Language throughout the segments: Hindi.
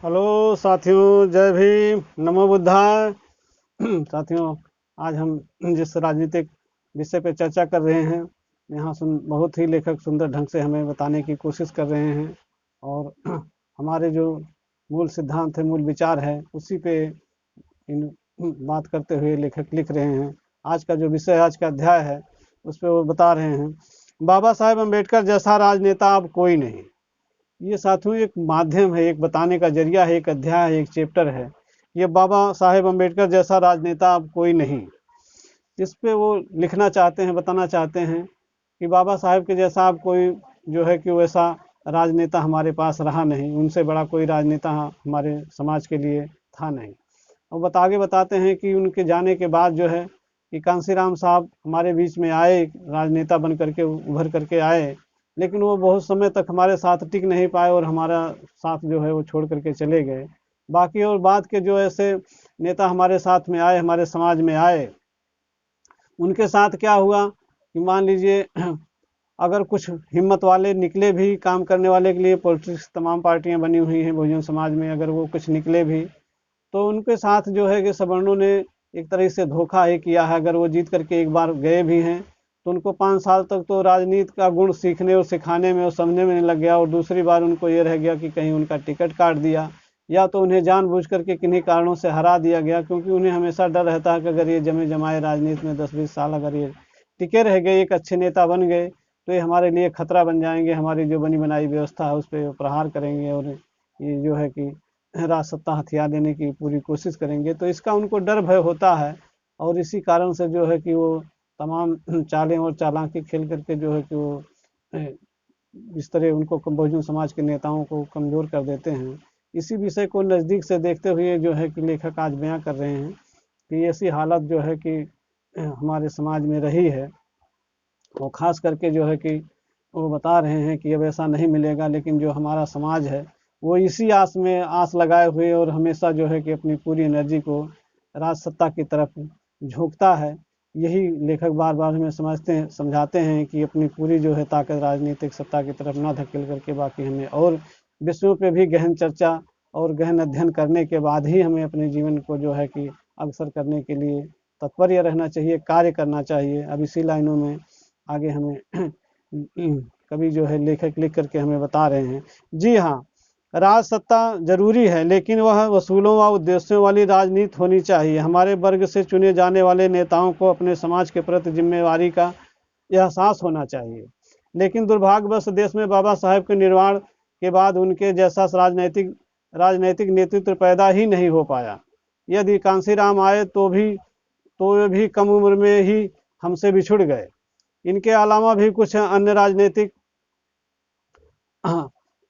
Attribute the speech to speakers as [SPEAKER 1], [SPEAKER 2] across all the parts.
[SPEAKER 1] हेलो साथियों, जय भीम, नमो बुद्धाय। साथियों, आज हम जिस राजनीतिक विषय पे चर्चा कर रहे हैं, यहाँ बहुत ही लेखक सुंदर ढंग से हमें बताने की कोशिश कर रहे हैं और हमारे जो मूल सिद्धांत है, मूल विचार है, उसी पे इन बात करते हुए लेखक लिख रहे हैं। आज का जो विषय, आज का अध्याय है, उस पे वो बता रहे हैं, बाबा साहेब अम्बेडकर जैसा राजनेता अब कोई नहीं। ये साथियों एक माध्यम है, एक बताने का जरिया है, एक अध्याय है, एक चैप्टर है। ये बाबा साहेब अम्बेडकर जैसा राजनेता अब कोई नहीं, इस पे वो लिखना चाहते हैं, बताना चाहते हैं कि बाबा साहेब के जैसा अब कोई जो है कि वैसा राजनेता हमारे पास रहा नहीं, उनसे बड़ा कोई राजनेता हमारे समाज के लिए था नहीं। और आगे बताते हैं कि उनके जाने के बाद जो है कि कांसीराम साहब हमारे बीच में आए, राजनेता बन करके उभर करके आए, लेकिन वो बहुत समय तक हमारे साथ टिक नहीं पाए और हमारा साथ जो है वो छोड़ करके चले गए। बाकी और बाद के जो ऐसे नेता हमारे साथ में आए, हमारे समाज में आए, उनके साथ क्या हुआ कि मान लीजिए अगर कुछ हिम्मत वाले निकले भी काम करने वाले के लिए, पॉलिटिक्स तमाम पार्टियां बनी हुई हैं बहुजन समाज में, अगर वो कुछ निकले भी तो उनके साथ जो है कि सवर्णों ने एक तरह से धोखा ही किया है। अगर वो जीत करके एक बार गए भी हैं तो उनको 5 साल तक तो राजनीति का गुण सीखने और सिखाने में और समझने में नहीं लग गया, और दूसरी बार उनको ये रह गया कि कहीं उनका टिकट काट दिया या तो उन्हें जानबूझ करके किन्हीं कारणों से हरा दिया गया, क्योंकि उन्हें हमेशा डर रहता है कि अगर ये जमे जमाए राजनीति में 10-20 साल अगर ये टिके रह गए, एक अच्छे नेता बन गए, तो ये हमारे लिए खतरा बन जाएंगे, हमारी जो बनी बनाई व्यवस्था है उस पर प्रहार करेंगे और ये जो है कि राज सत्ता हथियार देने की पूरी कोशिश करेंगे। तो इसका उनको डर भय होता है और इसी कारण से जो है कि वो तमाम चालें और चालाकी खेल करके जो है कि वो इस तरह उनको बहुजन समाज के नेताओं को कमज़ोर कर देते हैं। इसी विषय को नज़दीक से देखते हुए जो है कि लेखक आज बयां कर रहे हैं कि ऐसी हालत जो है कि हमारे समाज में रही है, वो खास करके जो है कि वो बता रहे हैं कि अब ऐसा नहीं मिलेगा, लेकिन जो हमारा समाज है वो इसी आस में आस लगाए हुए और हमेशा जो है कि अपनी पूरी एनर्जी को राज सत्ता की तरफ झोंकता है। यही लेखक बार बार हमें समझाते हैं कि अपनी पूरी जो है ताकत राजनीतिक सत्ता की तरफ ना धकेल करके बाकी हमें और विषयों पे भी गहन चर्चा और गहन अध्ययन करने के बाद ही हमें अपने जीवन को जो है कि अग्रसर करने के लिए तत्पर रहना चाहिए, कार्य करना चाहिए। अब इसी लाइनों में आगे हमें कवि जो है लेखक लिख करके हमें बता रहे हैं। जी हाँ, राज सत्ता जरूरी है, लेकिन वह वसूलों व उद्देश्यों वाली राजनीति होनी चाहिए। हमारे वर्ग से चुने जाने वाले नेताओं को अपने समाज के प्रति जिम्मेवारी का एहसास होना चाहिए, लेकिन दुर्भाग्यवश देश में बाबा साहेब के निर्वाण के बाद उनके जैसा राजनैतिक नेतृत्व पैदा ही नहीं हो पाया। यदि कांसीराम आए तो वे भी कम उम्र में ही हमसे बिछुड़ गए। इनके अलावा भी कुछ अन्य राजनीतिक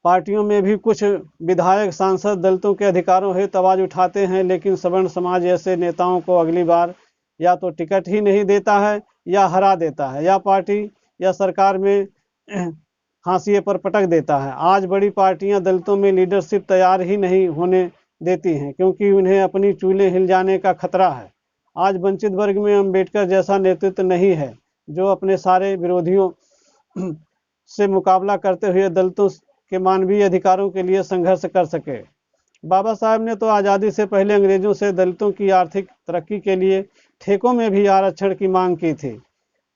[SPEAKER 1] पार्टियों में भी कुछ विधायक सांसद दलितों के अधिकारों हेतु तो आवाज उठाते हैं, लेकिन सवर्ण समाज ऐसे नेताओं को अगली बार या तो टिकट ही नहीं देता है या हरा देता है या पार्टी या सरकार में हाशिए पर पटक देता है। आज बड़ी पार्टियां दलितों में लीडरशिप तैयार ही नहीं होने देती हैं, क्योंकि उन्हें अपनी चूल्हे हिल जाने का खतरा है। आज वंचित वर्ग में अम्बेडकर जैसा नेतृत्व नहीं है जो अपने सारे विरोधियों से मुकाबला करते हुए दलितों के मानवीय अधिकारों के लिए संघर्ष कर सके। बाबा साहब ने तो आज़ादी से पहले अंग्रेजों से दलितों की आर्थिक तरक्की के लिए ठेकों में भी आरक्षण की मांग की थी,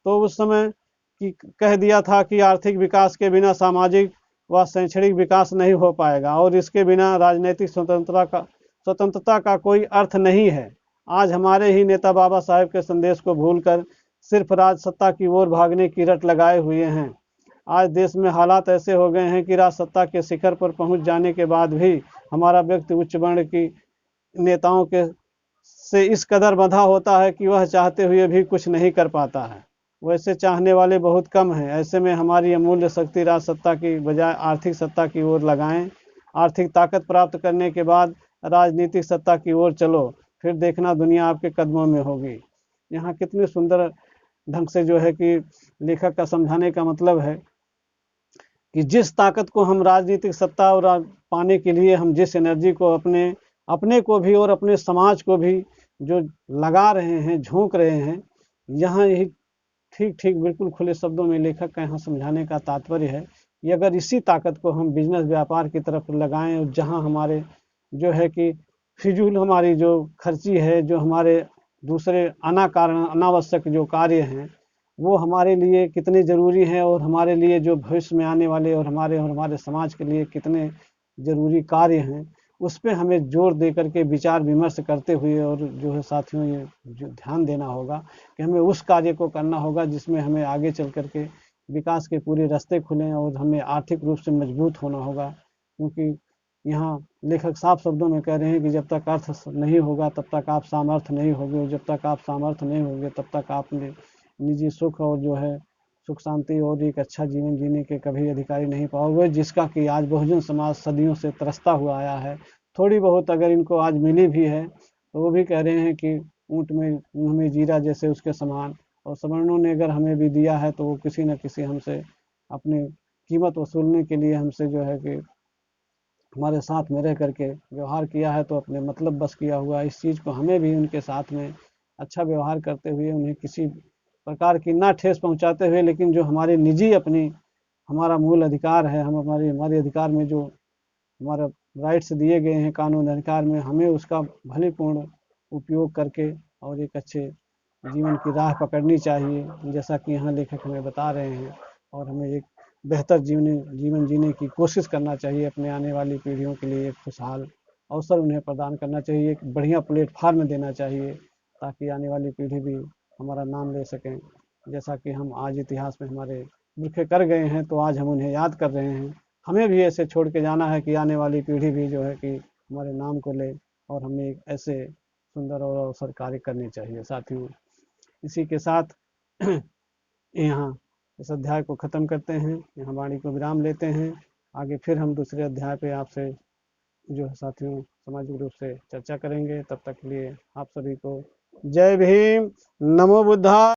[SPEAKER 1] तो उस समय की कह दिया था कि आर्थिक विकास के बिना सामाजिक व शैक्षणिक विकास नहीं हो पाएगा और इसके बिना राजनीतिक स्वतंत्रता का कोई अर्थ नहीं है। आज हमारे ही नेता बाबा साहेब के संदेश को भूलकर सिर्फ राज सत्ता की ओर भागने की रट लगाए हुए हैं। आज देश में हालात ऐसे हो गए हैं कि राज सत्ता के शिखर पर पहुंच जाने के बाद भी हमारा व्यक्ति उच्च वर्ण की नेताओं के से इस कदर बंधा होता है कि वह चाहते हुए भी कुछ नहीं कर पाता है। वैसे चाहने वाले बहुत कम हैं। ऐसे में हमारी अमूल्य शक्ति राज सत्ता की बजाय आर्थिक सत्ता की ओर लगाएं। आर्थिक ताकत प्राप्त करने के बाद राजनीतिक सत्ता की ओर चलो, फिर देखना दुनिया आपके कदमों में होगी। यहाँ कितने सुंदर ढंग से जो है कि लेखक का समझाने का मतलब है कि जिस ताकत को हम राजनीतिक सत्ता और पाने के लिए हम जिस एनर्जी को अपने को भी और अपने समाज को भी जो लगा रहे हैं, झोंक रहे हैं, यहाँ यही ठीक ठीक बिल्कुल खुले शब्दों में लेखक का यहाँ समझाने का तात्पर्य है कि अगर इसी ताकत को हम बिजनेस व्यापार की तरफ लगाएं और जहाँ हमारे जो है कि फिजूल हमारी जो खर्ची है, जो हमारे दूसरे अनावश्यक जो कार्य हैं वो हमारे लिए कितने ज़रूरी हैं, और हमारे लिए जो भविष्य में आने वाले और हमारे समाज के लिए कितने ज़रूरी कार्य हैं, उस पे हमें जोर दे करके विचार विमर्श करते हुए, और जो है साथियों ये जो ध्यान देना होगा कि हमें उस कार्य को करना होगा जिसमें हमें आगे चल करके विकास के पूरे रास्ते खुलें, और हमें आर्थिक रूप से मजबूत होना होगा। क्योंकि यहाँ लेखक साफ शब्दों में कह रहे हैं कि जब तक अर्थ नहीं होगा तब तक आप सामर्थ्य नहीं होगे, और जब तक आप सामर्थ्य नहीं होगे तब तक आप निजी सुख और जो है सुख शांति और एक अच्छा जीवन जीने के कभी अधिकारी नहीं पाओगे, जिसका कि आज बहुजन समाज सदियों से तरसता हुआ आया है। थोड़ी बहुत अगर इनको आज मिली भी है तो वो भी कह रहे हैं कि ऊँट में मुँह में जीरा जैसे उसके समान, और सवर्णों ने अगर हमें भी दिया है तो वो किसी न किसी हमसे अपनी कीमत वसूलने के लिए हमसे जो है कि हमारे साथ में रह करके व्यवहार किया है, तो अपने मतलब बस किया हुआ इस चीज़ को हमें भी उनके साथ में अच्छा व्यवहार करते हुए, उन्हें किसी प्रकार की ना ठेस पहुंचाते हुए, लेकिन जो हमारे निजी अपनी हमारा मूल अधिकार है, हम हमारे हमारे अधिकार में जो हमारा राइट्स दिए गए हैं कानून अधिकार में, हमें उसका भलीपूर्ण उपयोग करके और एक अच्छे जीवन की राह पकड़नी चाहिए, जैसा कि यहाँ लेखक हमें बता रहे हैं। और हमें एक बेहतर जीवन जीने की कोशिश करना चाहिए, अपने आने वाली पीढ़ियों के लिए एक खुशहाल अवसर उन्हें प्रदान करना चाहिए, एक बढ़िया प्लेटफार्म देना चाहिए, ताकि आने वाली पीढ़ी भी हमारा नाम ले सकें। जैसा कि हम आज इतिहास में हमारे पुरखे कर गए हैं, तो आज हम उन्हें याद कर रहे हैं। हमें भी ऐसे छोड़ के जाना है कि आने वाली पीढ़ी भी जो है कि हमारे नाम को ले, और हमें एक ऐसे सुंदर और अवसर कार्य करने चाहिए। साथियों, इसी के साथ यहाँ इस अध्याय को ख़त्म करते हैं, यहाँ वाणी को विराम लेते हैं। आगे फिर हम दूसरे अध्याय पे आपसे जो है साथियों सामाजिक रूप से चर्चा करेंगे। तब तक के लिए आप सभी को जय भीम, नमो बुद्धा।